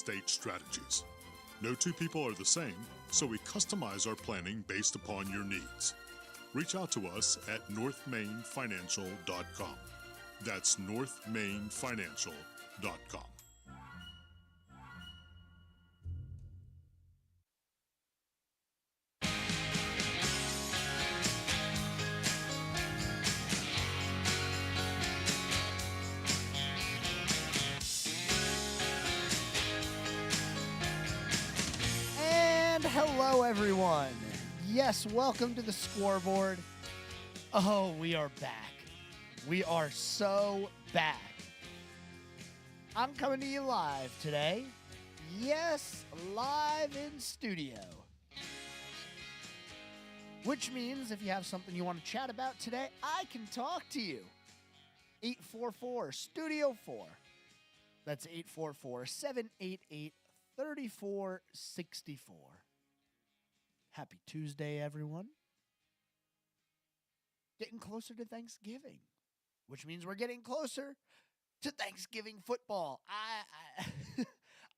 estate strategies. No two people are the same, so we customize our planning based upon your needs. Reach out to us at northmainfinancial.com. That's northmainfinancial.com. Hello, everyone. Yes, welcome to the Scoreboard. Oh, we are back. We are so back. I'm coming to you live today. Yes, live in studio. Which means if you have something you want to chat about today, I can talk to you. 844-STUDIO-4. That's 844-788-3464. Happy Tuesday, everyone. Getting closer to Thanksgiving, which means we're getting closer to Thanksgiving football.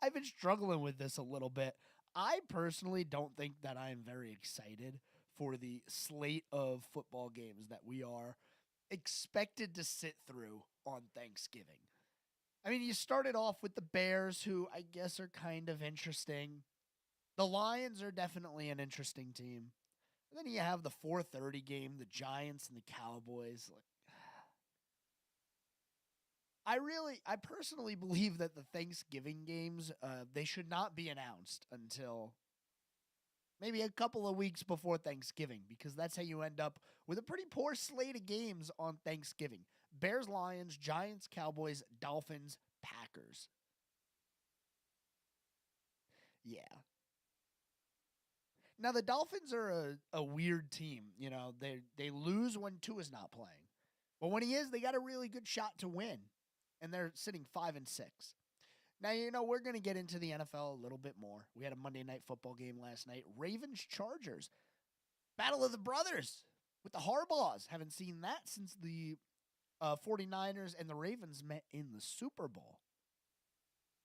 I've been struggling with this a little bit. I personally don't think that I'm very excited for the slate of football games that we are expected to sit through on Thanksgiving. I mean, you started off with the Bears, who I guess are kind of interesting. The Lions are definitely an interesting team. And then you have the 4:30 game, the Giants and the Cowboys. I personally believe that the Thanksgiving games, they should not be announced until maybe a couple of weeks before Thanksgiving, because that's how you end up with a pretty poor slate of games on Thanksgiving. Bears, Lions, Giants, Cowboys, Dolphins, Packers. Yeah. Now, the Dolphins are a weird team. You know, they lose when Tua's not playing. But when he is, they got a really good shot to win. And they're sitting 5-6. Now, you know, we're going to get into the NFL a little bit more. We had a Monday Night Football game last night. Ravens-Chargers. Battle of the Brothers with the Harbaughs. Haven't seen that since the 49ers and the Ravens met in the Super Bowl.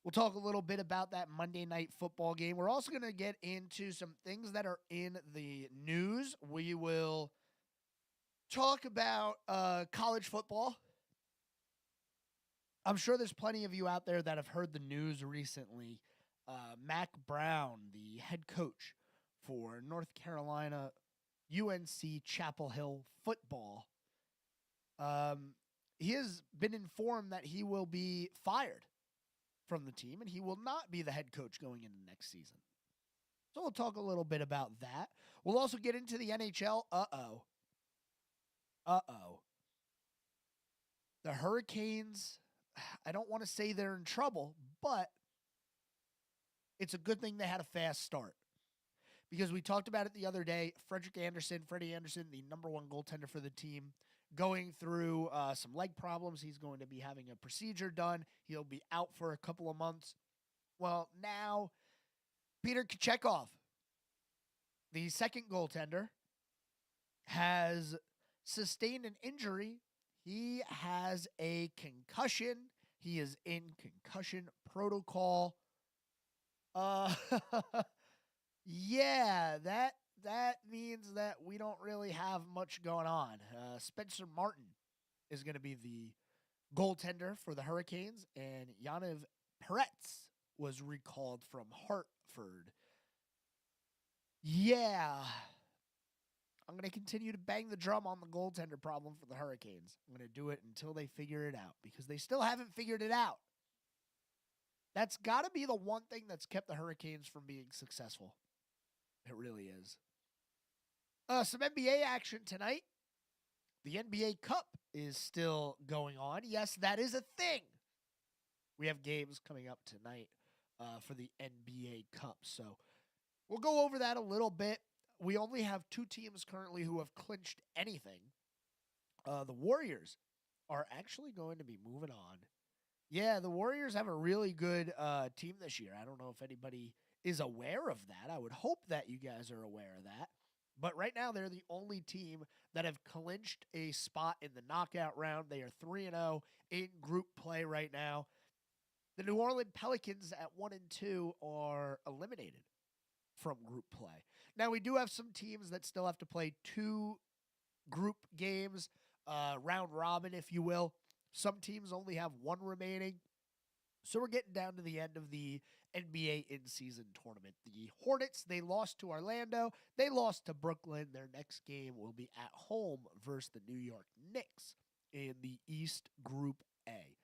We'll talk a little bit about that Monday Night Football game. We're also going to get into some things that are in the news. We will talk about college football. I'm sure there's plenty of you out there that have heard the news recently. Mac Brown, the head coach for North Carolina UNC Chapel Hill football, he has been informed that he will be fired from the team, and he will not be the head coach going into next season. So we'll talk a little bit about that. We'll also get into the NHL. The Hurricanes, I don't want to say they're in trouble, but it's a good thing they had a fast start. Because we talked about it the other day, Freddie Anderson, the number one goaltender for the team, going through some leg problems. He's going to be having a procedure done. He'll be out for a couple of months. Well, now Peter Kochetkov, the second goaltender, has sustained an injury. He has a concussion. He is in concussion protocol. Yeah, that means that we don't really have much going on. Spencer Martin is going to be the goaltender for the Hurricanes, and Yaniv Peretz was recalled from Hartford. Yeah, I'm going to continue to bang the drum on the goaltender problem for the Hurricanes. I'm going to do it until they figure it out, because they still haven't figured it out. That's got to be the one thing that's kept the Hurricanes from being successful. It really is. Some NBA action tonight. The NBA Cup is still going on. Yes, that is a thing. We have games coming up tonight for the NBA Cup. So we'll go over that a little bit. We only have two teams currently who have clinched anything. The Warriors are actually going to be moving on. Yeah, the Warriors have a really good team this year. I don't know if anybody is aware of that. I would hope that you guys are aware of that. But right now, they're the only team that have clinched a spot in the knockout round. They are 3-0 in group play right now. The New Orleans Pelicans at 1-2 are eliminated from group play. Now, we do have some teams that still have to play 2 group games, round robin, if you will. Some teams only have 1 remaining. So we're getting down to the end of the NBA in-season tournament. The Hornets, they lost to Orlando. They lost to Brooklyn. Their next game will be at home versus the New York Knicks in the East Group A.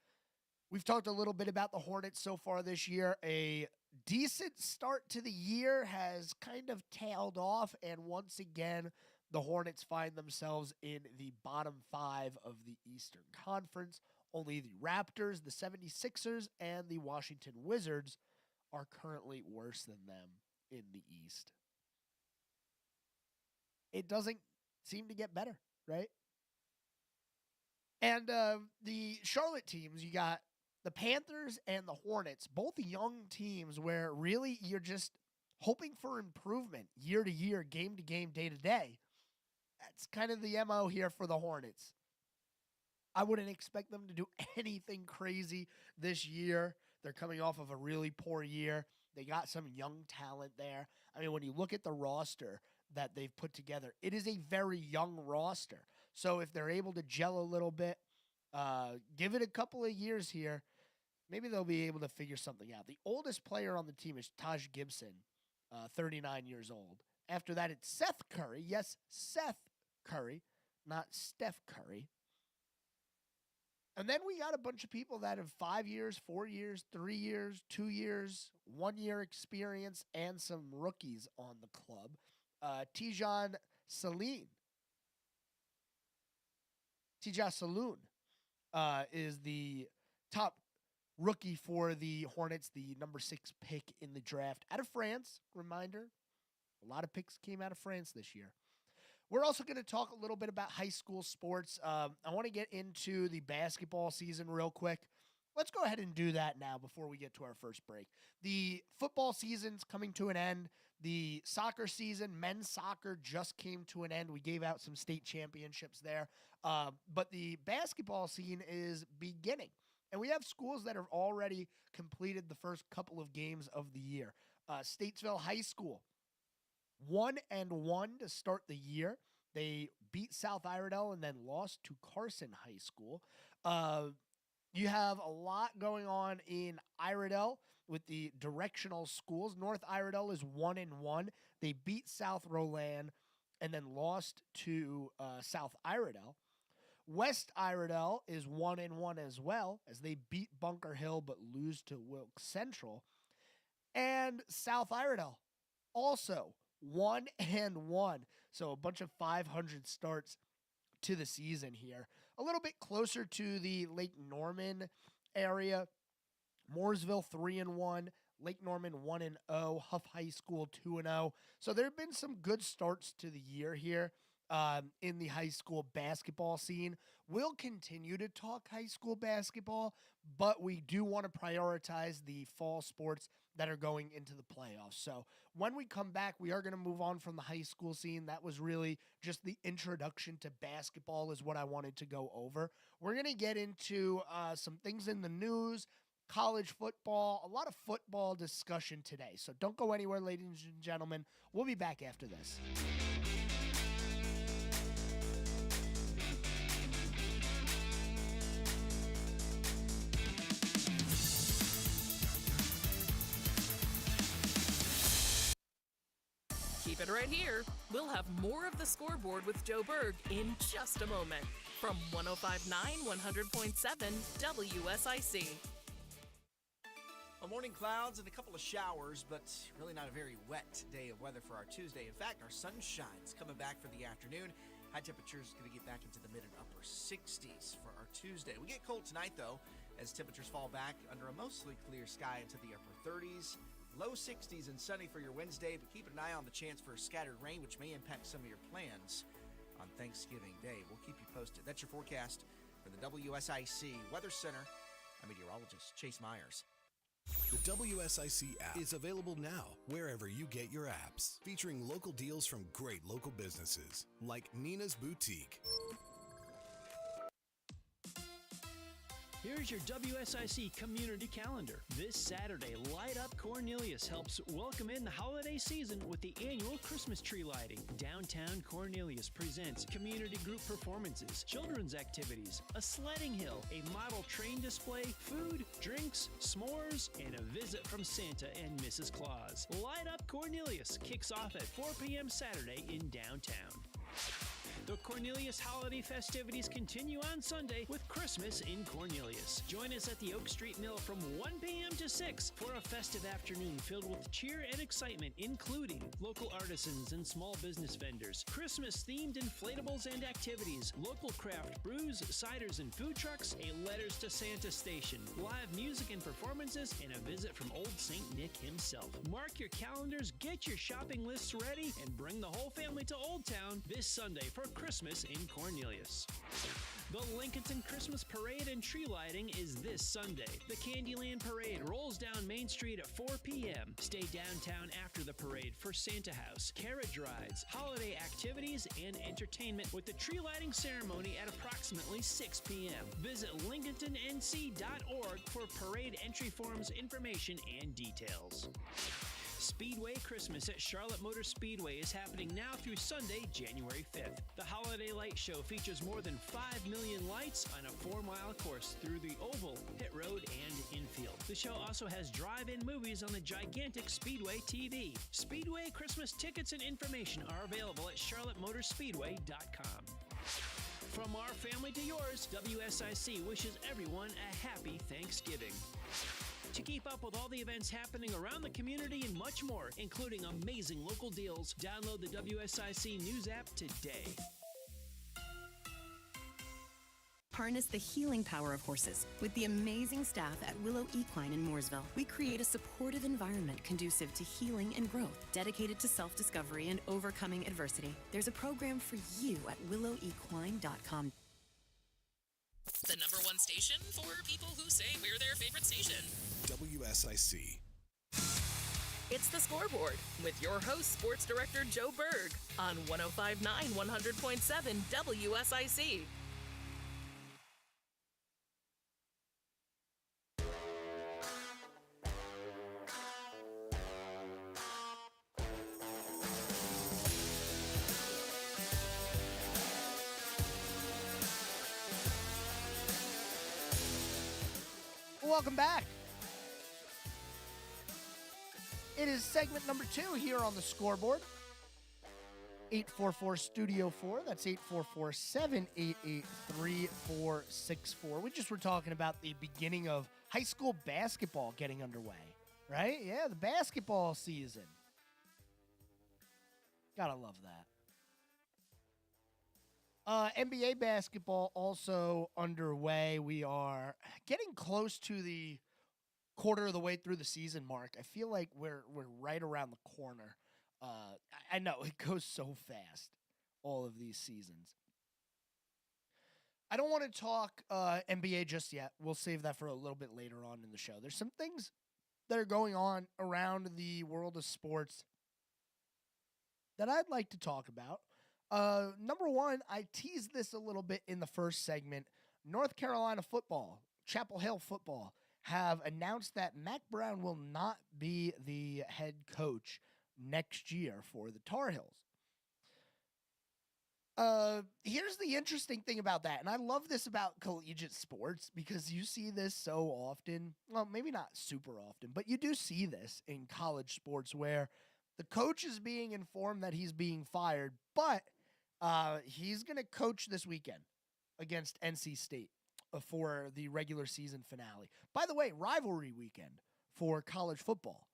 We've talked a little bit about the Hornets so far this year. A decent start to the year has kind of tailed off, and once again, the Hornets find themselves in the bottom 5 of the Eastern Conference. Only the Raptors, the 76ers, and the Washington Wizards are currently worse than them in the East. It doesn't seem to get better, right? And the Charlotte teams, you got the Panthers and the Hornets, both young teams where really you're just hoping for improvement year to year, game to game, day to day. That's kind of the MO here for the Hornets. I wouldn't expect them to do anything crazy this year. They're coming off of a really poor year. They got some young talent there. I mean, when you look at the roster that they've put together, it is a very young roster. So if they're able to gel a little bit, give it a couple of years here, maybe they'll be able to figure something out. The oldest player on the team is Taj Gibson, 39 years old. After that, it's Seth Curry. Yes, Seth Curry, not Steph Curry. And then we got a bunch of people that have 5 years, 4 years, 3 years, 2 years, 1 year experience, and some rookies on the club. Tijan Saloon is the top rookie for the Hornets, the number 6 pick in the draft out of France. Reminder, a lot of picks came out of France this year. We're also going to talk a little bit about high school sports. I want to get into the basketball season real quick. Let's go ahead and do that now before we get to our first break. The football season's coming to an end. The soccer season, men's soccer, just came to an end. We gave out some state championships there. But the basketball scene is beginning. And we have schools that have already completed the first couple of games of the year. Statesville High School, 1-1 to start the year. They beat South Iredell and then lost to Carson High School. You have a lot going on in Iredell with the directional schools. North Iredell is 1-1. They beat South Roland and then lost to South Iredell. West Iredell is 1-1 as well, as they beat Bunker Hill but lose to Wilkes Central. And South Iredell also 1-1. So a bunch of 500 starts to the season here. A little bit closer to the Lake Norman area. Mooresville 3-1. Lake Norman 1-0. Huff High School 2-0. So there have been some good starts to the year here in the high school basketball scene. We'll continue to talk high school basketball, but we do want to prioritize the fall sports that are going into the playoffs. So when we come back, we are going to move on from the high school scene. That was really just the introduction to basketball is what I wanted to go over. We're going to get into some things in the news, college football, a lot of football discussion today. So don't go anywhere, ladies and gentlemen. We'll be back after this. Keep it right here. We'll have more of the Scoreboard with Joe Berg in just a moment from 105.9 100.7 WSIC. Well, morning clouds and a couple of showers, but really not a very wet day of weather for our Tuesday. In fact, our sunshine's coming back for the afternoon. High temperatures going to get back into the mid and upper 60s for our Tuesday. We get cold tonight, though, as temperatures fall back under a mostly clear sky into the upper 30s. Low 60s and sunny for your Wednesday, but keep an eye on the chance for scattered rain, which may impact some of your plans on Thanksgiving Day. We'll keep you posted. That's your forecast for the WSIC Weather Center. I'm meteorologist Chase Myers. The WSIC app is available now wherever you get your apps, featuring local deals from great local businesses like Nina's Boutique. Here's your WSIC community calendar. This Saturday, Light Up Cornelius helps welcome in the holiday season with the annual Christmas tree lighting. Downtown Cornelius presents community group performances, children's activities, a sledding hill, a model train display, food, drinks, s'mores, and a visit from Santa and Mrs. Claus. Light Up Cornelius kicks off at 4 p.m. Saturday in downtown. The Cornelius holiday festivities continue on Sunday with Christmas in Cornelius. Join us at the Oak Street Mill from 1 p.m. to 6 for a festive afternoon filled with cheer and excitement, including local artisans and small business vendors, Christmas-themed inflatables and activities, local craft brews, ciders and food trucks, a Letters to Santa station, live music and performances, and a visit from Old St. Nick himself. Mark your calendars, get your shopping lists ready, and bring the whole family to Old Town this Sunday for Christmas in Cornelius. The Lincolnton Christmas Parade and tree lighting is this Sunday. The Candyland Parade rolls down Main Street at 4 p.m. Stay downtown after the parade for Santa House, carriage rides, holiday activities, and entertainment with the tree lighting ceremony at approximately 6 p.m. Visit lincolntonnc.org for parade entry forms, information, and details. Speedway Christmas at Charlotte Motor Speedway is happening now through Sunday, January 5th. The Holiday Light Show features more than 5 million lights on a 4-mile course through the oval, pit road, and infield. The show also has drive-in movies on the gigantic Speedway TV. Speedway Christmas tickets and information are available at charlottemotorspeedway.com. From our family to yours, WSIC wishes everyone a happy Thanksgiving. To keep up with all the events happening around the community and much more, including amazing local deals, download the WSIC News app today. Harness the healing power of horses. With the amazing staff at Willow Equine in Mooresville, we create a supportive environment conducive to healing and growth, dedicated to self-discovery and overcoming adversity. There's a program for you at willowequine.com. The number one station for people who say we're their favorite station. WSIC. It's the Scoreboard with your host, Sports Director Joe Berg on 105.9 100.7 WSIC. Welcome back. It is segment number 2 here on the Scoreboard. 844 Studio 4. That's 844-788-3464. We just were talking about the beginning of high school basketball getting underway, right? Yeah, the basketball season. Gotta love that. NBA basketball also underway. We are getting close to the quarter of the way through the season mark. I feel like we're right around the corner. I know it goes so fast, all of these seasons. I don't want to talk NBA just yet. We'll save that for a little bit later on in the show. There's some things that are going on around the world of sports that I'd like to talk about. Number one, I teased this a little bit in the first segment. North Carolina football, Chapel Hill football, have announced that Mack Brown will not be the head coach next year for the Tar Heels. Here's the interesting thing about that, and I love this about collegiate sports because you see this so often. Well, maybe not super often, but you do see this in college sports where the coach is being informed that he's being fired, but he's going to coach this weekend against NC State for the regular season finale. By the way, rivalry weekend for college football.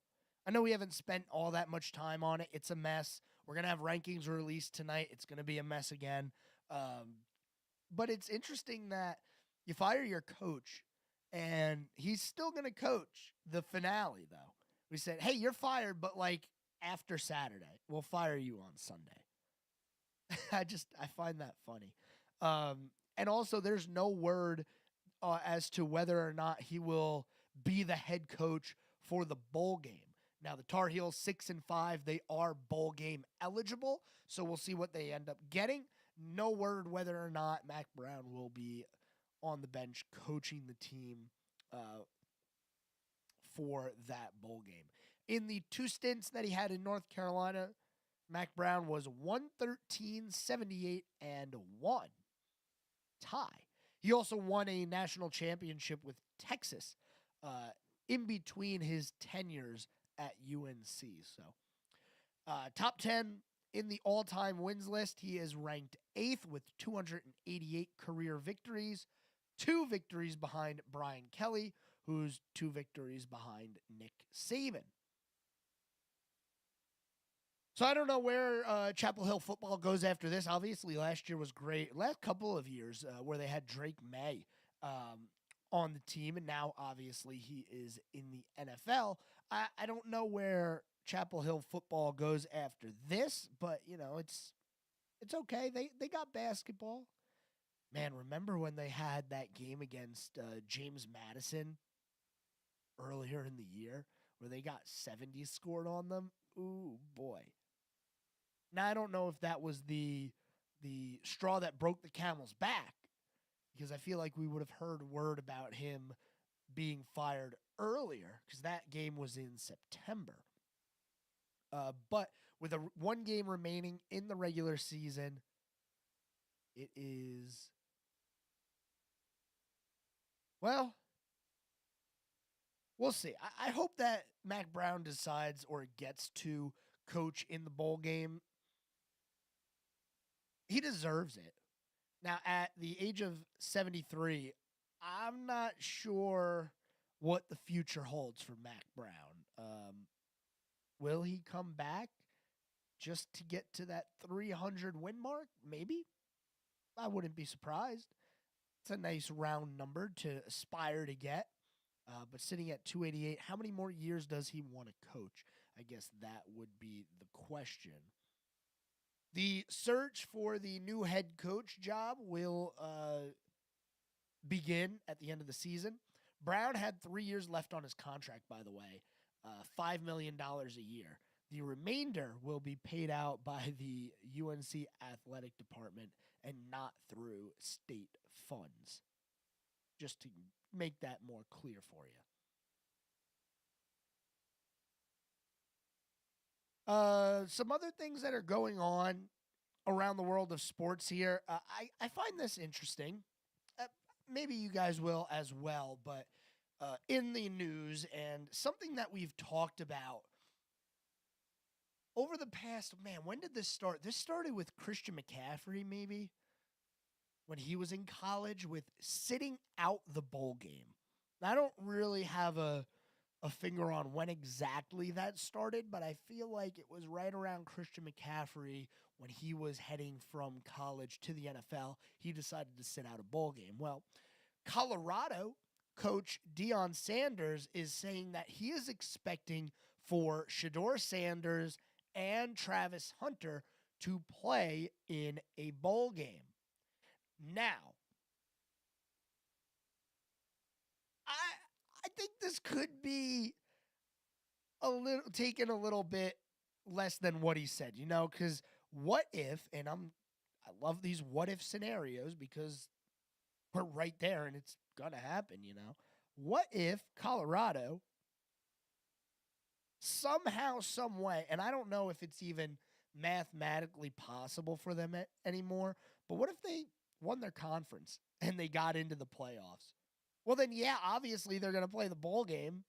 I know we haven't spent all that much time on it. It's a mess. We're going to have rankings released tonight. It's going to be a mess again. But it's interesting that you fire your coach, and he's still going to coach the finale, though. We said, hey, you're fired, but, like, after Saturday. We'll fire you on Sunday. I find that funny. And also, there's no word as to whether or not he will be the head coach for the bowl game. Now, the Tar Heels 6-5, they are bowl game eligible, so we'll see what they end up getting. No word whether or not Mack Brown will be on the bench coaching the team for that bowl game. In the 2 stints that he had in North Carolina, Mack Brown was 113, 78, and 1. Tie. He also won a national championship with Texas in between his tenures at UNC. So, top 10 in the all-time wins list. He is ranked 8th with 288 career victories, 2 victories behind Brian Kelly, who's 2 victories behind Nick Saban. So I don't know where Chapel Hill football goes after this. Obviously, last year was great. Last couple of years where they had Drake May on the team, and now obviously he is in the NFL. I don't know where Chapel Hill football goes after this, but it's okay. They got basketball. Man, remember when they had that game against James Madison earlier in the year where they got 70 scored on them? Ooh, boy. Now, I don't know if that was the straw that broke the camel's back, because I feel like we would have heard word about him being fired earlier, because that game was in September. But with one game remaining in the regular season, it is, well, we'll see. I hope that Mack Brown decides or gets to coach in the bowl game. He deserves it. Now, at the age of 73, I'm not sure what the future holds for Mack Brown. Will he come back just to get to that 300 win mark? Maybe. I wouldn't be surprised. It's a nice round number to aspire to get. But sitting at 288, how many more years does he want to coach? I guess that would be the question. The search for the new head coach job will begin at the end of the season. Brown had 3 years left on his contract, by the way, $5 million a year. The remainder will be paid out by the UNC athletic department and not through state funds. Just to make that more clear for you. Some other things that are going on around the world of sports here. I find this interesting. Maybe you guys will as well, but in the news, and something that we've talked about over the past, when did this start? This started with Christian McCaffrey, maybe, when he was in college, with sitting out the bowl game. I don't really have a finger on when exactly that started, but I feel like it was right around Christian McCaffrey when he was heading from college to the NFL. He decided to sit out a bowl game. Well, Colorado coach Deion Sanders is saying that he is expecting for Shedeur Sanders and Travis Hunter to play in a bowl game. Now, I think this could be taken a little bit less than what he said, because what if, and I love these what if scenarios because we're right there and it's gonna happen, What if Colorado somehow, some way, and I don't know if it's even mathematically possible for them anymore, but what if they won their conference and they got into the playoffs? Well, then, yeah, obviously they're going to play the bowl game.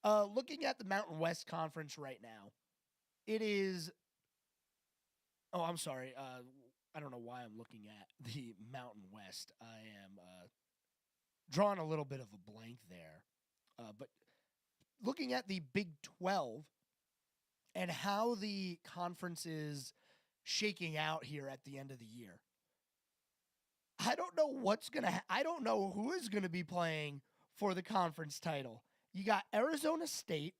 Looking at the Mountain West Conference right now, it is... Oh, I'm sorry. I don't know why I'm looking at the Mountain West. I am drawing a little bit of a blank there. But looking at the Big 12 and how the conference is shaking out here at the end of the year, I don't know what's going to I don't know who is going to be playing for the conference title. You got Arizona State,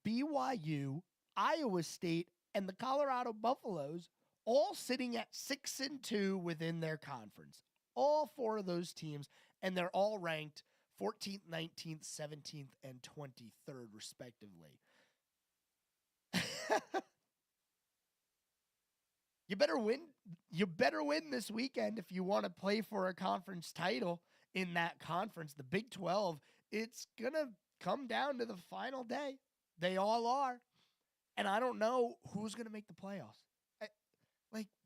BYU, Iowa State, and the Colorado Buffaloes all sitting at 6-2 within their conference. All 4 of those teams, and they're all ranked 14th, 19th, 17th, and 23rd, respectively. You better win. You better win this weekend if you want to play for a conference title in that conference. The Big 12, it's going to come down to the final day. They all are. And I don't know who's going to make the playoffs.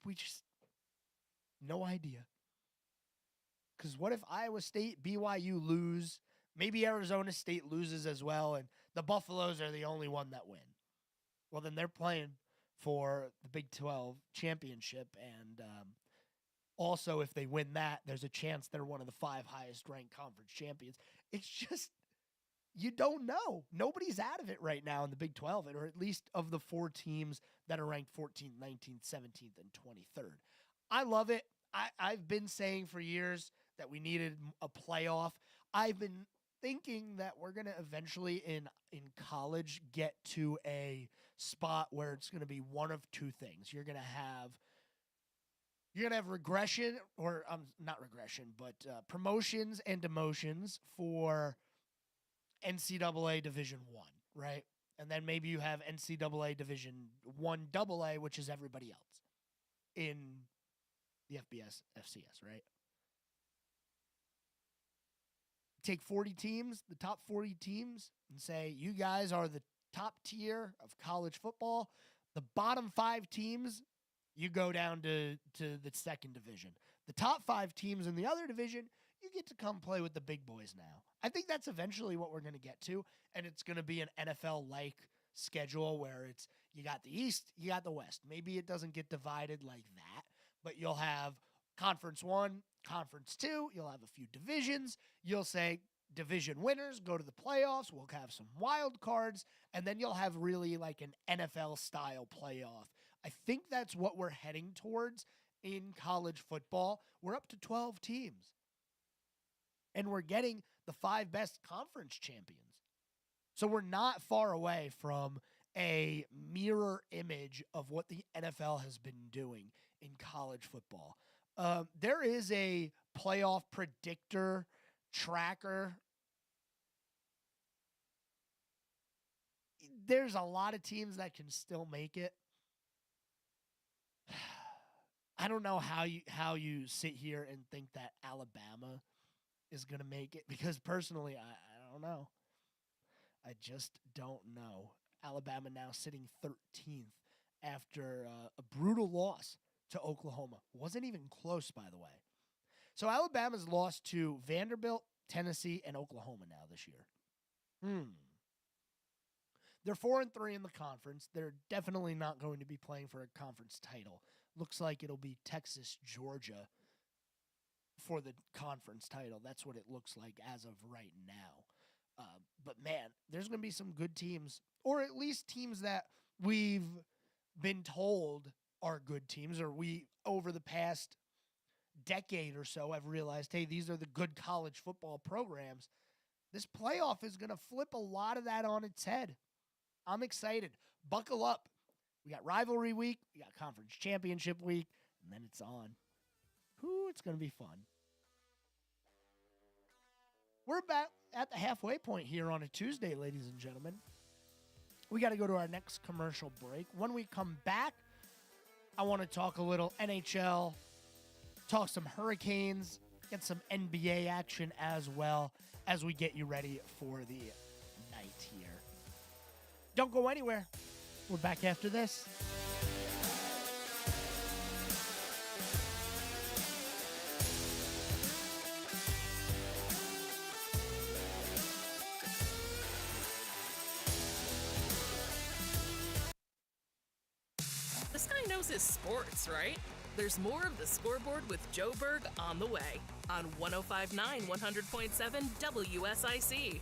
We just, no idea. Because what if Iowa State, BYU lose? Maybe Arizona State loses as well, and the Buffaloes are the only one that win. Well, then they're playing for the Big 12 championship, and also if they win that, there's a chance they're one of the 5 highest-ranked conference champions. It's just, you don't know. Nobody's out of it right now in the Big 12, or at least of the 4 teams that are ranked 14th, 19th, 17th, and 23rd. I love it. I've been saying for years that we needed a playoff. I've been thinking that we're going to eventually in college get to a spot where it's going to be one of 2 things. You're going to have regression, or not regression, but promotions and demotions for NCAA Division I, right? And then maybe you have NCAA Division I AA, which is everybody else in the FBS, FCS, right? Take 40 teams, the top 40 teams, and say, you guys are the top tier of college football. The bottom 5 teams, you go down to the second division. The top 5 teams in the other division, you get to come play with the big boys now. I think that's eventually what we're going to get to, and it's going to be an NFL-like schedule where it's, you got the East, you got the West. Maybe it doesn't get divided like that, but you'll have Conference 1, Conference 2, you'll have a few divisions. You'll say division winners go to the playoffs. We'll have some wild cards, and then you'll have really like an NFL-style playoff. I think that's what we're heading towards in college football. We're up to 12 teams, and we're getting the 5 best conference champions. So we're not far away from a mirror image of what the NFL has been doing in college football. There is a playoff predictor tracker. There's a lot of teams that can still make it. I don't know how you sit here and think that Alabama is going to make it, because personally, I don't know. I just don't know. Alabama now sitting 13th after a brutal loss to Oklahoma. Wasn't even close, by the way. So Alabama's lost to Vanderbilt, Tennessee, and Oklahoma now this year. They're 4-3 in the conference. They're definitely not going to be playing for a conference title. Looks like it'll be Texas, Georgia for the conference title. That's what it looks like as of right now. But man, there's going to be some good teams, or at least teams that we've been told are good teams, or we, over the past decade or so, have realized, hey, these are the good college football programs. This playoff is going to flip a lot of that on its head. I'm excited. Buckle up. We got rivalry week, we got conference championship week, and then it's on. It's going to be fun. We're about at the halfway point here on a Tuesday, ladies and gentlemen. We got to go to our next commercial break. When we come back, I want to talk a little NHL, talk some Hurricanes, get some NBA action as well as we get you ready for the night here. Don't go anywhere. We're back after this. This guy knows his sports, right? There's more of the Scoreboard with Joe Berg on the way on 105.9 100.7 WSIC.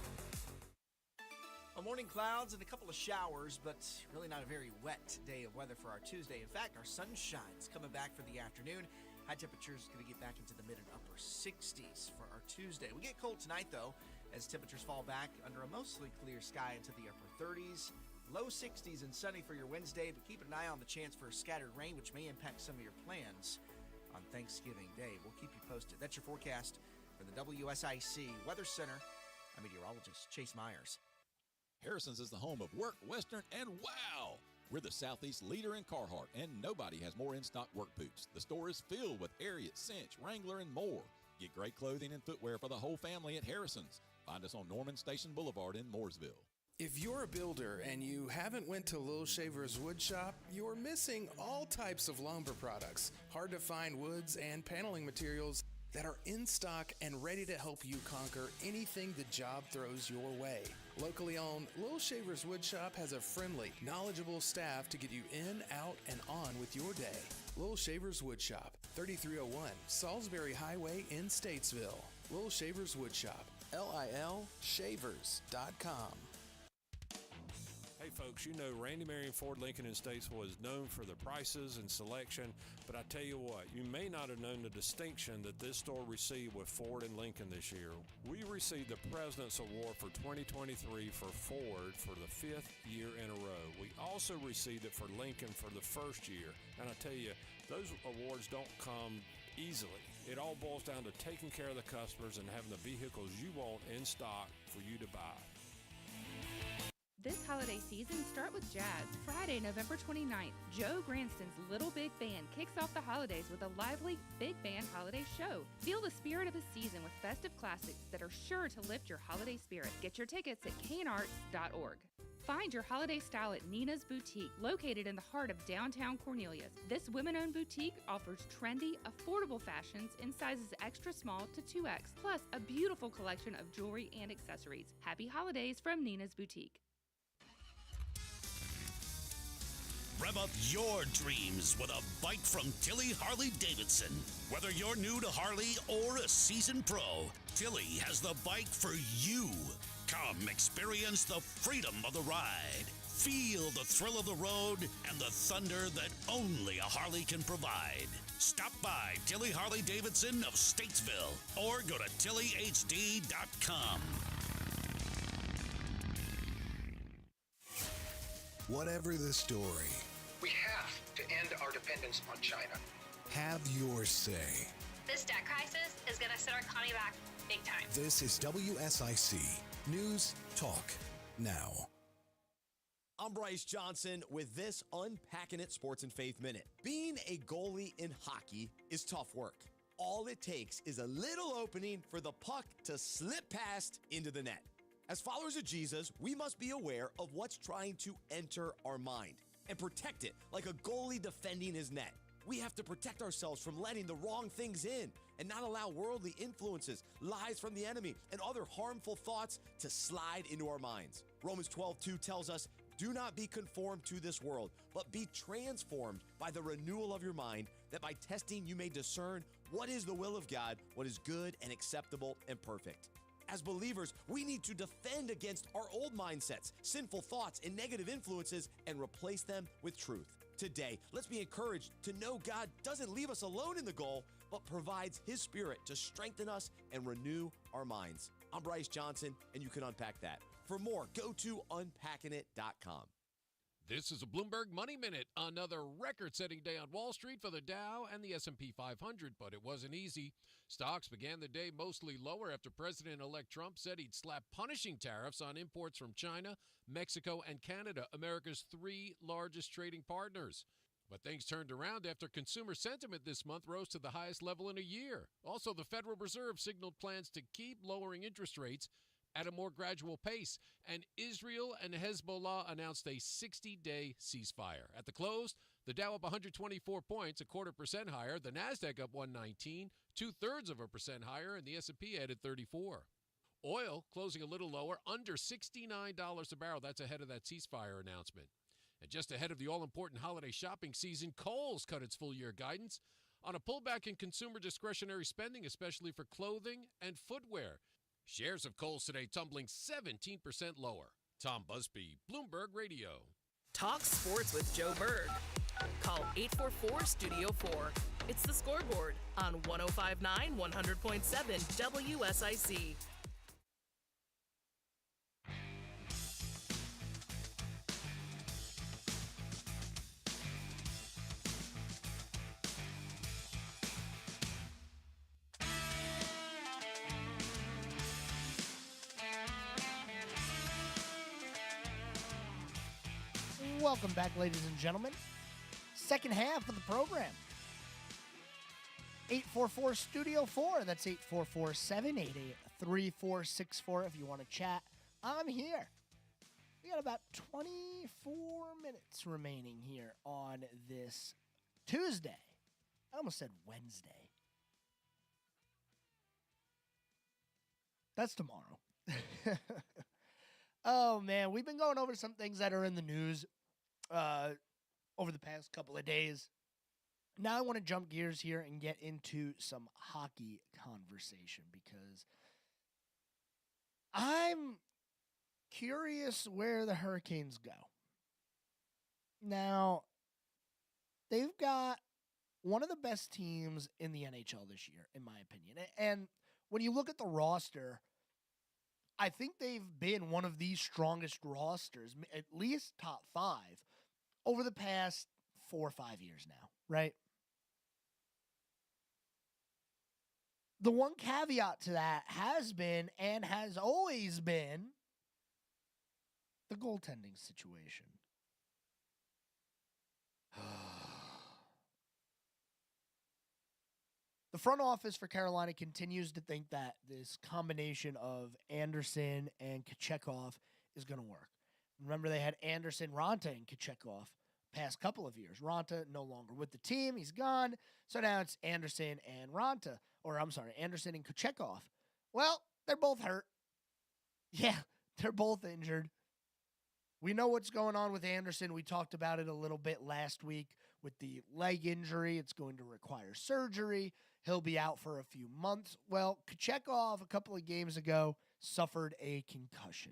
Morning clouds and a couple of showers, but really not a very wet day of weather for our Tuesday. In fact, our sunshine's coming back for the afternoon. High temperatures going to get back into the mid and upper 60s for our Tuesday. We get cold tonight, though, as temperatures fall back under a mostly clear sky into the upper 30s. Low 60s and sunny for your Wednesday, but keep an eye on the chance for scattered rain, which may impact some of your plans on Thanksgiving Day. We'll keep you posted. That's your forecast for the WSIC Weather Center. I'm meteorologist Chase Myers. Harrison's is the home of work, Western, and wow! We're the Southeast leader in Carhartt, and nobody has more in-stock work boots. The store is filled with Harriet, Cinch, Wrangler, and more. Get great clothing and footwear for the whole family at Harrison's. Find us on Norman Station Boulevard in Mooresville. If you're a builder and you haven't went to Little Shaver's Wood Shop, you're missing all types of lumber products, hard to find woods and paneling materials that are in stock and ready to help you conquer anything the job throws your way. Locally owned, Little Shaver's Wood Shop has a friendly, knowledgeable staff to get you in, out, and on with your day. Little Shaver's Wood Shop, 3301 Salisbury Highway in Statesville. Little Shaver's Wood Shop, LILshavers.com. Hey folks, you know Randy Marion Ford Lincoln in Statesville is known for the prices and selection, but I tell you what, you may not have known the distinction that this store received with Ford and Lincoln this year. We received the President's Award for 2023 for Ford for the 5th year in a row. We also received it for Lincoln for the first year, and I tell you, those awards don't come easily. It all boils down to taking care of the customers and having the vehicles you want in stock for you to buy. This holiday season, start with jazz. Friday, November 29th, Joe Granston's Little Big Band kicks off the holidays with a lively big band holiday show. Feel the spirit of the season with festive classics that are sure to lift your holiday spirit. Get your tickets at canarts.org. Find your holiday style at Nina's Boutique, located in the heart of downtown Cornelius. This women-owned boutique offers trendy, affordable fashions in sizes extra small to 2X, plus a beautiful collection of jewelry and accessories. Happy holidays from Nina's Boutique. Rev up your dreams with a bike from Tilly Harley-Davidson. Whether you're new to Harley or a seasoned pro, Tilly has the bike for you. Come experience the freedom of the ride. Feel the thrill of the road and the thunder that only a Harley can provide. Stop by Tilly Harley-Davidson of Statesville or go to tillyhd.com. Whatever the story, we have to end our dependence on China. have your say. This debt crisis is going to set our economy back big time. This is WSIC News Talk Now. I'm Bryce Johnson with this Unpacking It Sports and Faith Minute. Being a goalie in hockey is tough work. All it takes is a little opening for the puck to slip past into the net. As followers of Jesus, we must be aware of what's trying to enter our mind and protect it like a goalie defending his net. We have to protect ourselves from letting the wrong things in and not allow worldly influences, lies from the enemy, and other harmful thoughts to slide into our minds. Romans 12:2 tells us, "Do not be conformed to this world, but be transformed by the renewal of your mind, that by testing you may discern what is the will of God, what is good and acceptable and perfect." As believers, we need to defend against our old mindsets, sinful thoughts, and negative influences and replace them with truth. Today, let's be encouraged to know God doesn't leave us alone in the goal, but provides His Spirit to strengthen us and renew our minds. I'm Bryce Johnson, and you can unpack that. For more, go to unpackingit.com. This is a Bloomberg Money Minute. Another record-setting day on Wall Street for the Dow and the S&P 500, but it wasn't easy. Stocks began the day mostly lower after President-elect Trump said he'd slap punishing tariffs on imports from China, Mexico, and Canada, America's three largest trading partners. But things turned around after consumer sentiment this month rose to the highest level in a year. Also, the Federal Reserve signaled plans to keep lowering interest rates at a more gradual pace, and Israel and Hezbollah announced a 60-day ceasefire. At the close, the Dow up 124 points, 0.25% higher, the Nasdaq up 119, 0.2% higher, and the S&P added 34. Oil closing a little lower, under $69 a barrel. That's ahead of that ceasefire announcement. And just ahead of the all-important holiday shopping season, Kohl's cut its full-year guidance on a pullback in consumer discretionary spending, especially for clothing and footwear. Shares of Kohl's today tumbling 17% lower. Tom Busby, Bloomberg Radio. Talk sports with Joe Berg. Call 844-STUDIO-4. It's the Scoreboard on 105.9, 100.7 WSIC. Welcome back, ladies and gentlemen. Second half of the program. 844 Studio 4. That's 844-788-3464 if you want to chat. I'm here. We got about 24 minutes remaining here on this Tuesday. I almost said Wednesday. That's tomorrow. Oh, man. We've been going over some things that are in the news over the past couple of days. Now I want to jump gears here and get into some hockey conversation because I'm curious where the Hurricanes go. Now, they've got one of the best teams in the NHL this year, in my opinion. And when you look at the roster, I think they've been one of the strongest rosters, at least top 5, over the past 4 or 5 years now, right? The one caveat to that has been and has always been the goaltending situation. The front office for Carolina continues to think that this combination of Anderson and Kochetkov is going to work. Remember, they had Anderson, Ranta, and Kochetkov past couple of years. Ranta no longer with the team. He's gone. So now it's Anderson and Ranta. Or, I'm sorry, Anderson and Kochetkov. Well, they're both hurt. Yeah, they're both injured. We know what's going on with Anderson. We talked about it a little bit last week with the leg injury. It's going to require surgery. He'll be out for a few months. Well, Kochetkov, a couple of games ago, suffered a concussion.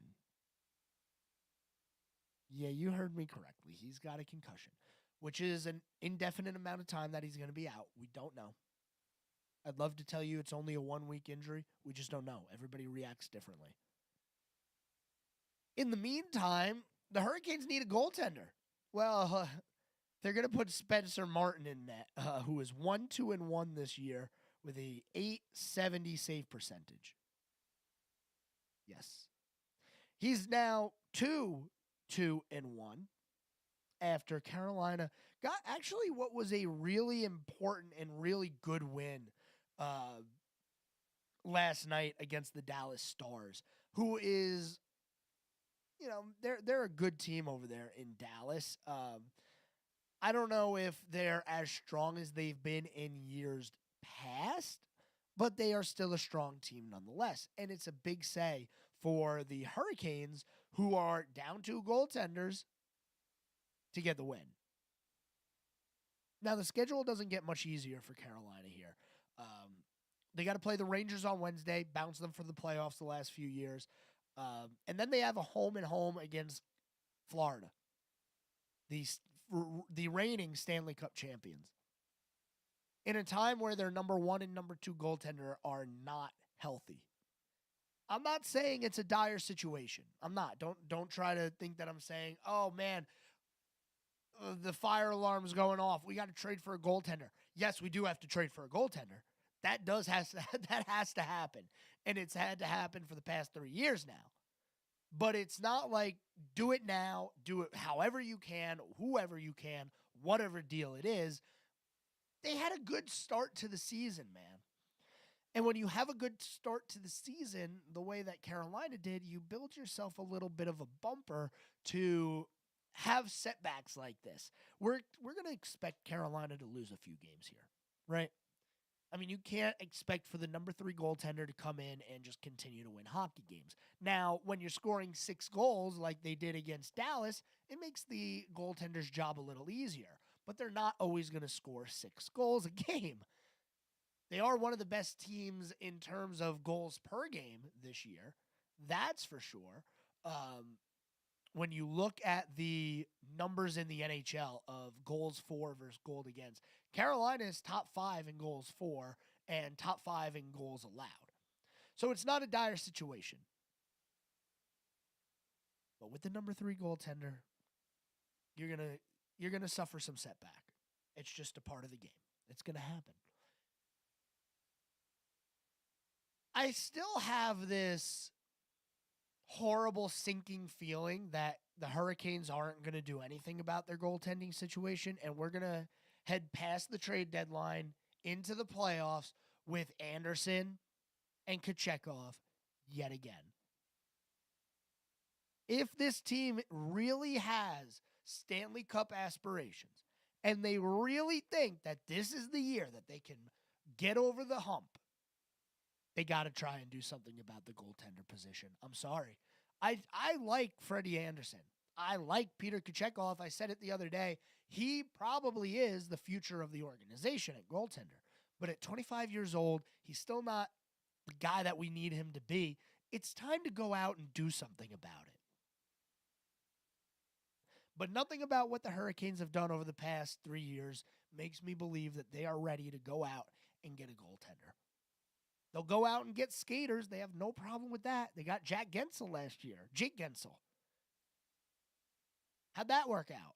Yeah, you heard me correctly. He's got a concussion, which is an indefinite amount of time that he's going to be out. We don't know. I'd love to tell you it's only a 1-week injury. We just don't know. Everybody reacts differently. In the meantime, the Hurricanes need a goaltender. Well, they're going to put Spencer Martin in net, who is 1-2-1 this year with a .870 save percentage. Yes. He's now 2-2-1 after Carolina got actually what was a really important and really good win last night against the Dallas Stars, who is, you know, they're a good team over there in Dallas. I don't know if they're as strong as they've been in years past, but they are still a strong team nonetheless. And it's a big say for the Hurricanes, who are down 2 goaltenders, to get the win. Now, the schedule doesn't get much easier for Carolina here. They got to play the Rangers on Wednesday, bounce them for the playoffs the last few years. And then they have a home-and-home against Florida, the reigning Stanley Cup champions, in a time where their number 1 and number 2 goaltender are not healthy. I'm not saying it's a dire situation. I'm not. Don't try to think that I'm saying, oh, man, the fire alarm's going off. We got to trade for a goaltender. Yes, we do have to trade for a goaltender. That has to happen. And it's had to happen for the past 3 years now. But it's not like do it now, do it however you can, whoever you can, whatever deal it is. They had a good start to the season, man. And when you have a good start to the season, the way that Carolina did, you build yourself a little bit of a bumper to have setbacks like this. We're going to expect Carolina to lose a few games here, right? I mean, you can't expect for the number 3 goaltender to come in and just continue to win hockey games. Now, when you're scoring 6 goals like they did against Dallas, it makes the goaltender's job a little easier. But they're not always going to score 6 goals a game. They are one of the best teams in terms of goals per game this year. That's for sure. When you look at the numbers in the NHL of goals for versus goals against, Carolina is top 5 in goals for and top 5 in goals allowed. So it's not a dire situation. But with the number 3 goaltender, you're gonna suffer some setback. It's just a part of the game. It's gonna happen. I still have this horrible sinking feeling that the Hurricanes aren't going to do anything about their goaltending situation, and we're going to head past the trade deadline into the playoffs with Anderson and Kochekov yet again. If this team really has Stanley Cup aspirations, and they really think that this is the year that they can get over the hump, they got to try and do something about the goaltender position. I'm sorry. I like Freddie Anderson. I like Peter Kochekov. I said it the other day. He probably is the future of the organization at goaltender. But at 25 years old, he's still not the guy that we need him to be. It's time to go out and do something about it. But nothing about what the Hurricanes have done over the past 3 years makes me believe that they are ready to go out and get a goaltender. They'll go out and get skaters. They have no problem with that. They got Jake Gensel last year. Jake Gensel. How'd that work out?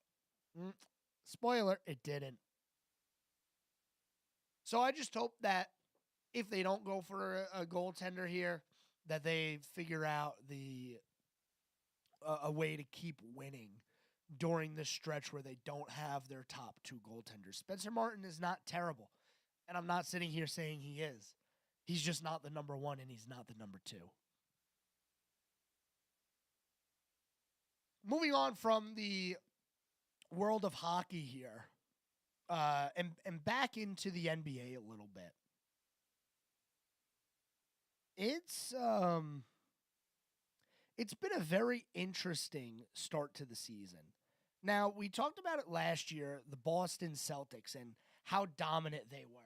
Spoiler, it didn't. So I just hope that if they don't go for a goaltender here, that they figure out a way to keep winning during this stretch where they don't have their top two goaltenders. Spencer Martin is not terrible, and I'm not sitting here saying he is. He's just not the number one, and he's not the number two. Moving on from the world of hockey here, and back into the NBA a little bit. It's been a very interesting start to the season. Now, we talked about it last year, the Boston Celtics, and how dominant they were.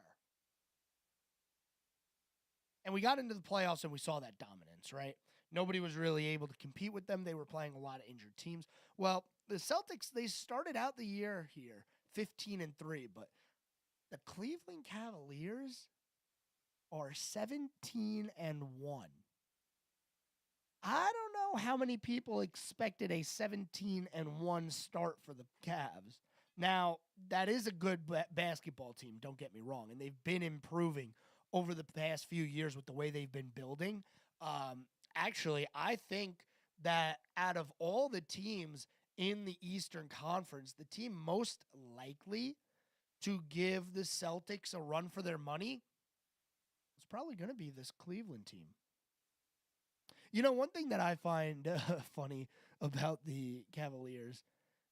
And we got into the playoffs and we saw that dominance, right? Nobody was really able to compete with them. They were playing a lot of injured teams. Well, the Celtics, they started out the year here 15-3, but the Cleveland Cavaliers are 17-1. I don't know how many people expected a 17-1 start for the Cavs. Now, that is a good basketball team, don't get me wrong, and they've been improving over the past few years with the way they've been building. Actually, I think that out of all the teams in the Eastern Conference, the team most likely to give the Celtics a run for their money is probably going to be this Cleveland team. You know, one thing that I find funny about the Cavaliers,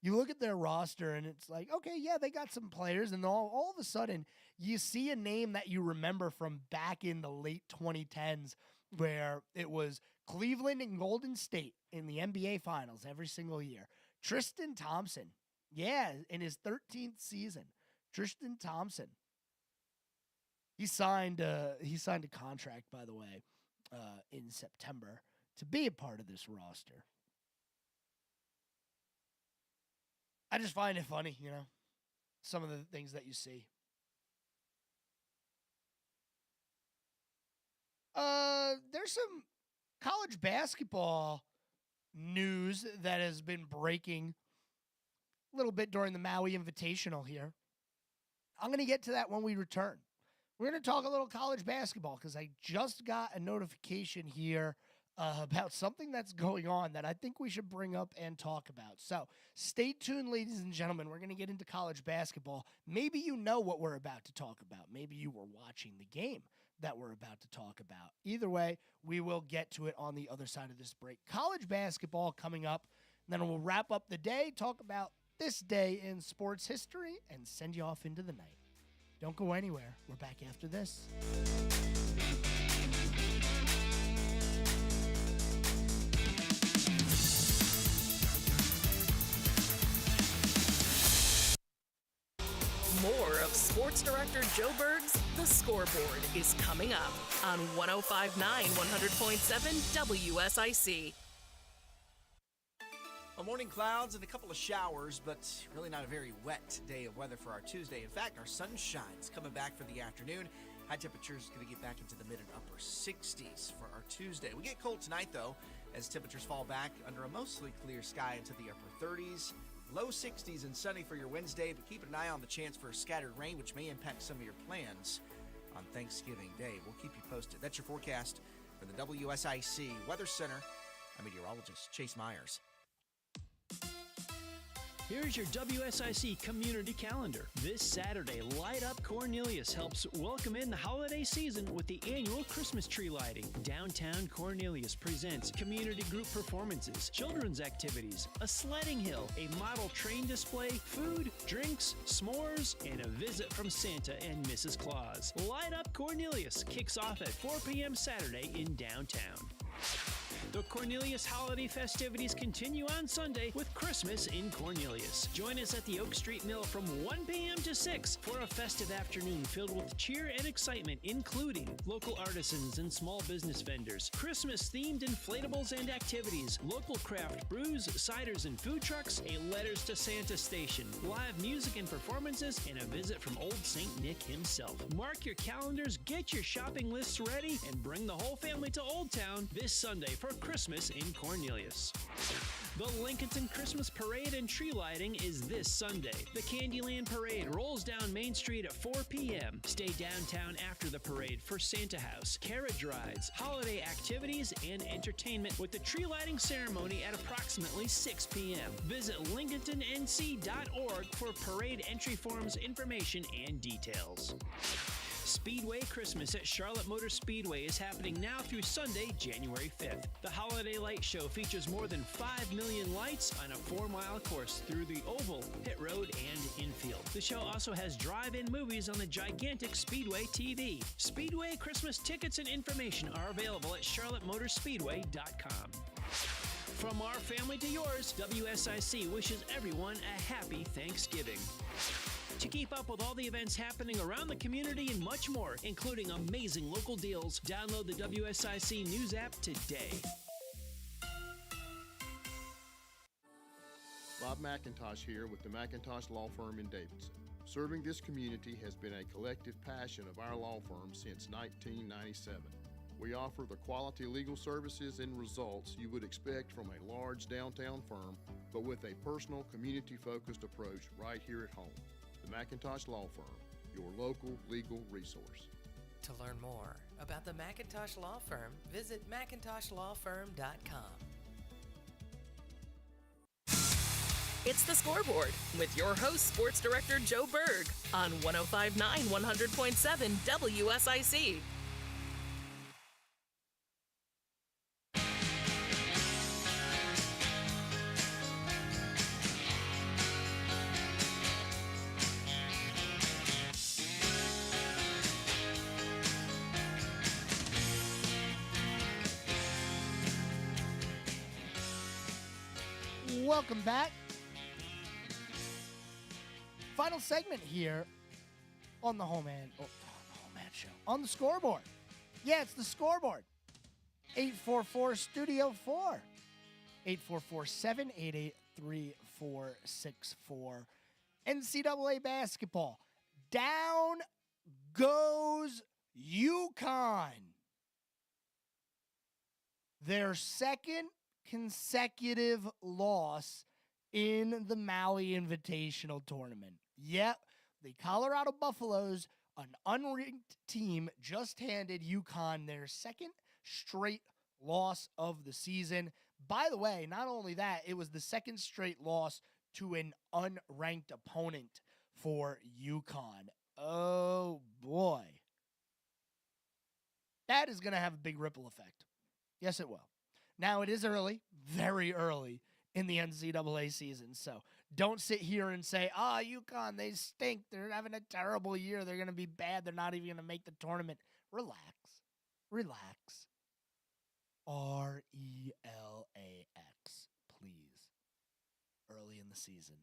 you look at their roster and it's like, okay, yeah, they got some players, and all of a sudden you see a name that you remember from back in the late 2010s where it was Cleveland and Golden State in the NBA Finals every single year. Tristan Thompson, yeah, in his 13th season, Tristan Thompson. He signed a contract, by the way, in September to be a part of this roster. I just find it funny, you know, some of the things that you see. There's some college basketball news that has been breaking a little bit during the Maui Invitational here. I'm going to get to that when we return. We're going to talk a little college basketball because I just got a notification here about something that's going on that I think we should bring up and talk about. So stay tuned, ladies and gentlemen. We're going to get into college basketball. Maybe you know what we're about to talk about. Maybe you were watching the game that we're about to talk about. Either way, we will get to it on the other side of this break. College basketball coming up. And then we'll wrap up the day, talk about this day in sports history, and send you off into the night. Don't go anywhere. We're back after this. More of Sports Director Joe Berg's The Scoreboard is coming up on 105.9 100.7 WSIC. Well, morning clouds and a couple of showers, but really not a very wet day of weather for our Tuesday. In fact, our sunshine's coming back for the afternoon. High temperatures going to get back into the mid and upper 60s for our Tuesday. We get cold tonight, though, as temperatures fall back under a mostly clear sky into the upper 30s. Low 60s and sunny for your Wednesday, but keep an eye on the chance for scattered rain, which may impact some of your plans on Thanksgiving Day. We'll keep you posted. That's your forecast for the WSIC Weather Center. I'm meteorologist Chase Myers. Here's your WSIC community calendar. This Saturday, Light Up Cornelius helps welcome in the holiday season with the annual Christmas tree lighting. Downtown Cornelius presents community group performances, children's activities, a sledding hill, a model train display, food, drinks, s'mores, and a visit from Santa and Mrs. Claus. Light Up Cornelius kicks off at 4 p.m. Saturday in downtown. The Cornelius holiday festivities continue on Sunday with Christmas in Cornelius. Join us at the Oak Street Mill from 1 p.m. to 6 for a festive afternoon filled with cheer and excitement, including local artisans and small business vendors, Christmas-themed inflatables and activities, local craft brews, ciders and food trucks, a Letters to Santa station, live music and performances, and a visit from Old St. Nick himself. Mark your calendars, get your shopping lists ready, and bring the whole family to Old Town this Sunday for Christmas in Cornelius. The Lincolnton Christmas Parade and tree lighting is this Sunday. The Candyland Parade rolls down Main Street at 4 p.m. Stay downtown after the parade for Santa House, carriage rides, holiday activities, and entertainment with the tree lighting ceremony at approximately 6 p.m. Visit lincolntonnc.org for parade entry forms, information, and details. Speedway Christmas at Charlotte Motor Speedway is happening now through Sunday, January 5th. The Holiday Light Show features more than 5 million lights on a 4-mile course through the oval, pit road, and infield. The show also has drive-in movies on the gigantic Speedway TV. Speedway Christmas tickets and information are available at charlottemotorspeedway.com. From our family to yours, WSIC wishes everyone a happy Thanksgiving. To keep up with all the events happening around the community and much more, including amazing local deals, download the WSIC News app today. Bob McIntosh here with the McIntosh Law Firm in Davidson. Serving this community has been a collective passion of our law firm since 1997. We offer the quality legal services and results you would expect from a large downtown firm, but with a personal, community-focused approach right here at home. The McIntosh Law Firm, your local legal resource. To learn more about the McIntosh Law Firm, visit McIntoshLawFirm.com. It's the Scoreboard with your host, Sports Director Joe Berg on 105.9 100.7 WSIC. Welcome back. Final segment here on the Homemade Show. On the Scoreboard. Yeah, it's the Scoreboard. 844 Studio 4. 844-788-3464. NCAA basketball. Down goes UConn. Their second consecutive loss in the Maui Invitational Tournament. Yep, the Colorado Buffaloes, an unranked team, just handed UConn their second straight loss of the season. By the way, not only that, it was the second straight loss to an unranked opponent for UConn. Oh, boy. That is going to have a big ripple effect. Yes, it will. Now, it is early, very early in the NCAA season, so don't sit here and say, UConn, they stink. They're having a terrible year. They're going to be bad. They're not even going to make the tournament. Relax. RELAX, please. Early in the season.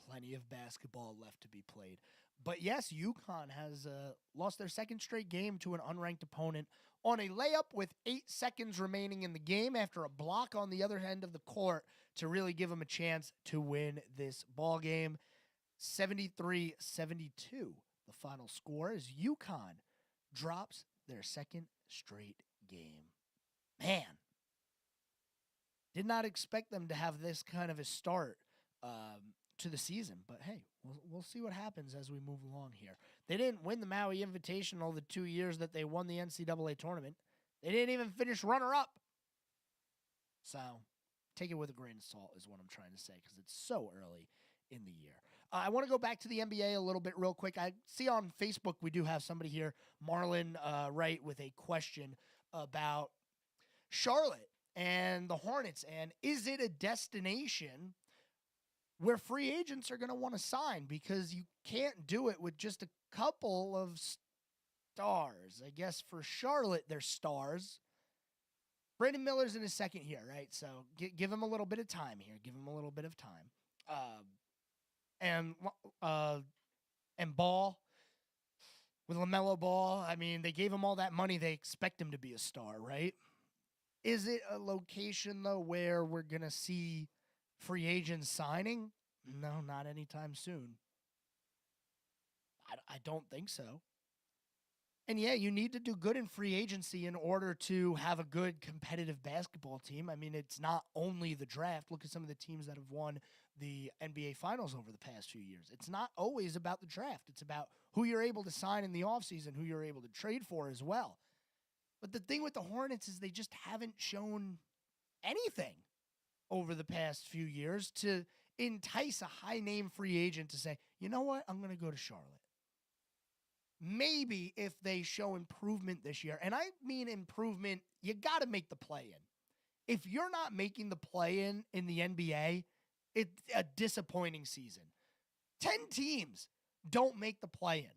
Plenty of basketball left to be played. But yes, UConn has lost their second straight game to an unranked opponent on a layup with 8 seconds remaining in the game after a block on the other end of the court to really give them a chance to win this ball game. 73-72. The final score is UConn drops their second straight game. Man, did not expect them to have this kind of a start to the season, but hey, we'll see what happens as we move along here. They didn't win the Maui Invitational the 2 years that they won the NCAA tournament. They didn't even finish runner-up. So take it with a grain of salt is what I'm trying to say because it's so early in the year. I want to go back to the NBA a little bit real quick. I see on Facebook we do have somebody here, Marlon Wright, with a question about Charlotte and the Hornets. And is it a destination where free agents are going to want to sign? Because you can't do it with just a couple of stars. I guess for Charlotte, they're stars. Brandon Miller's in his second year, right? So give him a little bit of time here. Give him a little bit of time. And Ball, with LaMelo Ball, I mean, they gave him all that money. They expect him to be a star, right? Is it a location, though, where we're going to see free agents signing? No, not anytime soon. I don't think so. And yeah, you need to do good in free agency in order to have a good competitive basketball team. I mean, it's not only the draft. Look at some of the teams that have won the NBA Finals over the past few years. It's not always about the draft. It's about who you're able to sign in the offseason, who you're able to trade for as well. But the thing with the Hornets is they just haven't shown anything over the past few years to entice a high-name free agent to say, you know what, I'm going to go to Charlotte. Maybe if they show improvement this year, and I mean improvement, you got to make the play-in. If you're not making the play-in in the NBA, it's a disappointing season. 10 teams don't make the play-in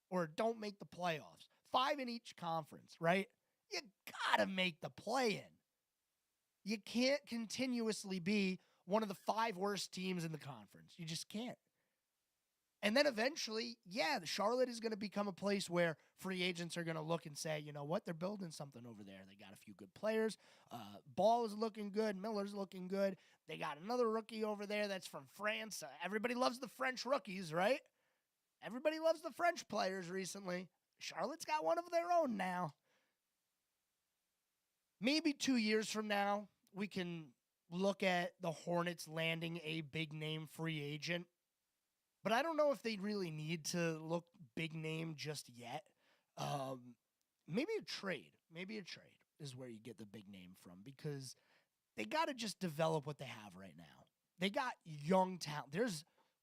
or don't make the playoffs. 5 in each conference, right? You got to make the play-in. You can't continuously be one of the 5 worst teams in the conference. You just can't. And then eventually, yeah, the Charlotte is going to become a place where free agents are going to look and say, you know what, they're building something over there. They got a few good players. Ball is looking good. Miller's looking good. They got another rookie over there that's from France. Everybody loves the French rookies, right? Everybody loves the French players recently. Charlotte's got one of their own now. Maybe 2 years from now, we can look at the Hornets landing a big-name free agent. But I don't know if they really need to look big name just yet. Maybe a trade. Maybe a trade is where you get the big name from because they got to just develop what they have right now. They got young talent.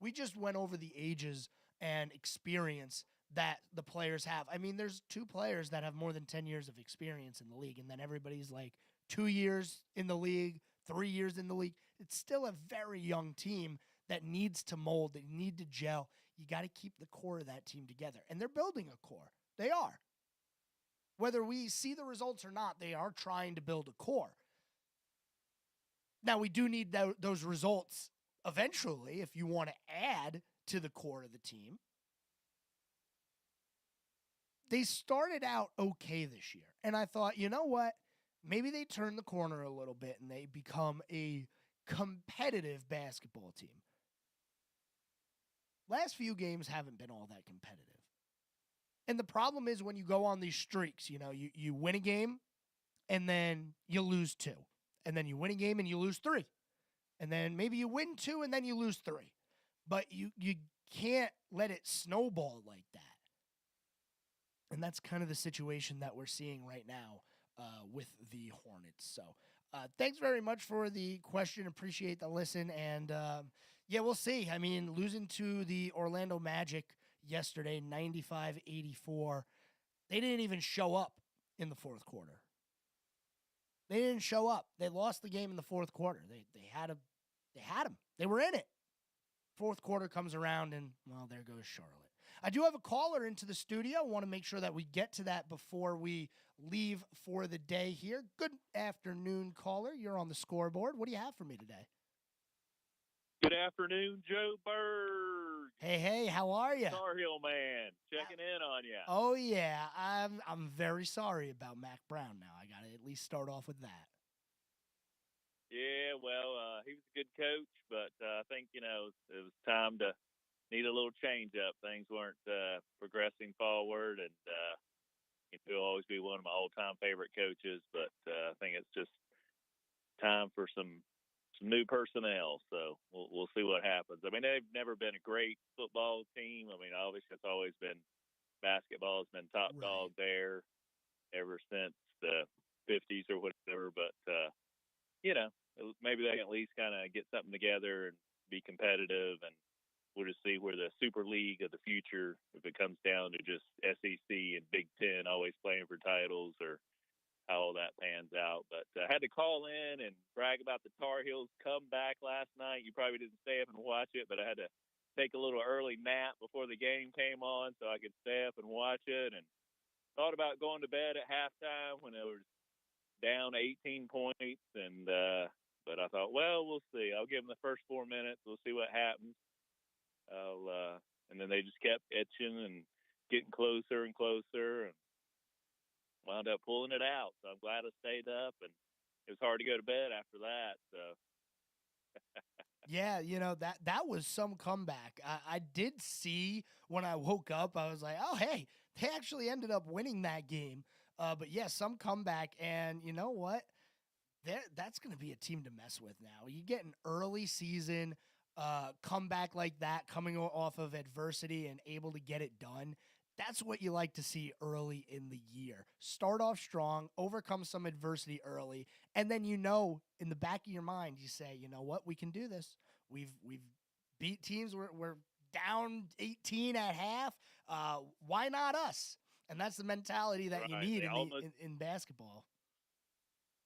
We just went over the ages and experience that the players have. I mean, there's 2 players that have more than 10 years of experience in the league, and then everybody's like 2 years in the league, 3 years in the league. It's still a very young team that needs to mold, they need to gel. You got to keep the core of that team together. And they're building a core. They are. Whether we see the results or not, they are trying to build a core. Now, we do need those results eventually if you want to add to the core of the team. They started out okay this year. And I thought, you know what? Maybe they turn the corner a little bit and they become a competitive basketball team. Last few games haven't been all that competitive. And the problem is when you go on these streaks, you know, you win a game and then you lose 2. And then you win a game and you lose 3. And then maybe you win 2 and then you lose 3. But you can't let it snowball like that. And that's kind of the situation that we're seeing right now with the Hornets. So thanks very much for the question. Appreciate the listen. And yeah, we'll see. I mean, losing to the Orlando Magic yesterday, 95-84, they didn't even show up in the fourth quarter. They didn't show up. They lost the game in the fourth quarter. They had them. They were in it. Fourth quarter comes around, and, well, there goes Charlotte. I do have a caller into the studio. I want to make sure that we get to that before we leave for the day here. Good afternoon, caller. You're on the scoreboard. What do you have for me today? Good afternoon, Joe Berg. Hey, how are you? Tar Heel man, checking in on you. Oh, yeah. I'm very sorry about Mac Brown now. I got to at least start off with that. Yeah, well, he was a good coach, but I think, it was time to need a little change up. Things weren't progressing forward, and he'll always be one of my all-time favorite coaches, but I think it's just time for some new personnel, so we'll see what happens. I mean, they've never been a great football team. I mean, obviously it's always been basketball has been top dog there ever since the 50s or whatever, but maybe they can at least kind of get something together and be competitive, and we'll just see where the Super League of the future, if it comes down to just SEC and Big Ten always playing for titles, or how all that pans out. But I had to call in and brag about the Tar Heels comeback last night. You probably didn't stay up and watch it, but I had to take a little early nap before the game came on so I could stay up and watch it, and thought about going to bed at halftime when it was down 18 points, and but I thought, well, we'll see. I'll give them the first 4 minutes. We'll see what happens. And then they just kept etching and getting closer and closer, and wound up pulling it out. So I'm glad I stayed up, and it was hard to go to bed after that. So. Yeah, that was some comeback. I did see when I woke up, I was like, oh, hey, they actually ended up winning that game. But yeah, some comeback, and you know what? That's going to be a team to mess with now. You get an early season comeback like that, coming off of adversity and able to get it done. That's what you like to see early in the year. Start off strong, overcome some adversity early, and then in the back of your mind, you say, you know what, we can do this. We've beat teams. We're down 18 at half. Why not us? And that's the mentality that you need in basketball.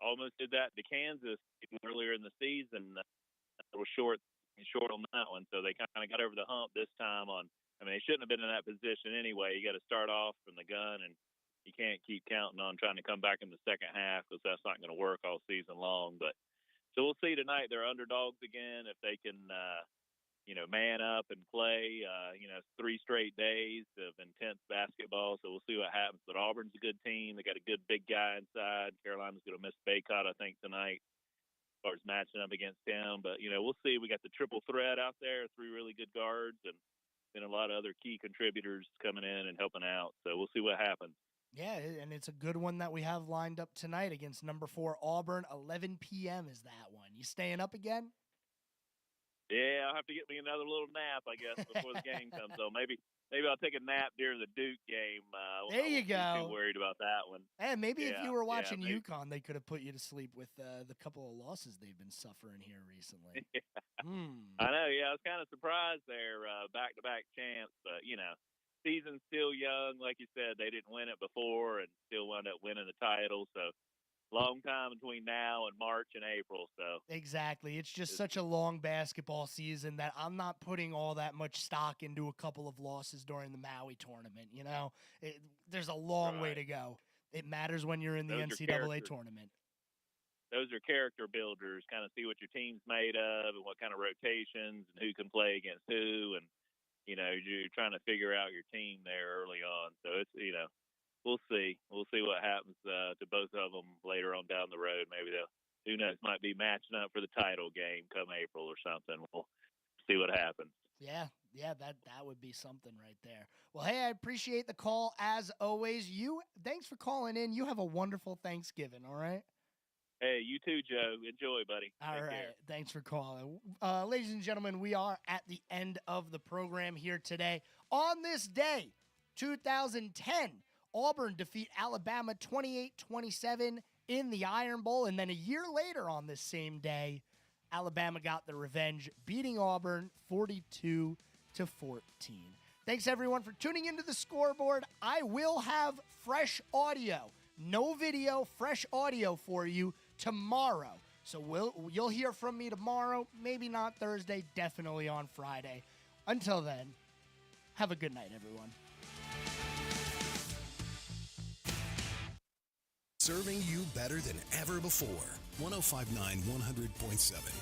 Almost did that to Kansas earlier in the season. It was short on that one, so they kind of got over the hump this time on. I mean, they shouldn't have been in that position anyway. You got to start off from the gun, and you can't keep counting on trying to come back in the second half, because that's not going to work all season long. But so we'll see tonight. They're underdogs again. If they can, man up and play, 3 straight days of intense basketball. So we'll see what happens. But Auburn's a good team. They got a good big guy inside. Carolina's going to miss Baycott, I think, tonight, as far as matching up against him. But, we'll see. We got the triple threat out there, 3 really good guards, and then a lot of other key contributors coming in and helping out. So we'll see what happens. Yeah, and it's a good one that we have lined up tonight against number 4 Auburn. 11 p.m. is that one. You staying up again? Yeah, I'll have to get me another little nap, I guess, before the game comes on. Maybe I'll take a nap during the Duke game. There you go. I won't be too worried about that one. And maybe if you were watching UConn, they could have put you to sleep with the couple of losses they've been suffering here recently. I know. Yeah, I was kind of surprised there, back-to-back champs. But season's still young, like you said. They didn't win it before, and still wound up winning the title. So. Long time between now and March and April. So exactly. It's just such a long basketball season that I'm not putting all that much stock into a couple of losses during the Maui tournament. There's a long way to go. It matters when you're in the NCAA tournament. Those are character builders, kind of see what your team's made of and what kind of rotations and who can play against who. And, you're trying to figure out your team there early on. So it's, we'll see. We'll see what happens to both of them later on down the road. Maybe who knows, might be matching up for the title game come April or something. We'll see what happens. Yeah, that would be something right there. Well, hey, I appreciate the call as always. Thanks for calling in. You have a wonderful Thanksgiving, all right? Hey, you too, Joe. Enjoy, buddy. All Take right. care. Thanks for calling. Ladies and gentlemen, we are at the end of the program here today. On this day, 2010, Auburn defeat Alabama 28-27 in the Iron Bowl. And then a year later on this same day, Alabama got the revenge, beating Auburn 42-14. Thanks, everyone, for tuning into the Scoreboard. I will have fresh audio, no video, fresh audio for you tomorrow. So you'll hear from me tomorrow, maybe not Thursday, definitely on Friday. Until then, have a good night, everyone. Serving you better than ever before. 105.9 100.7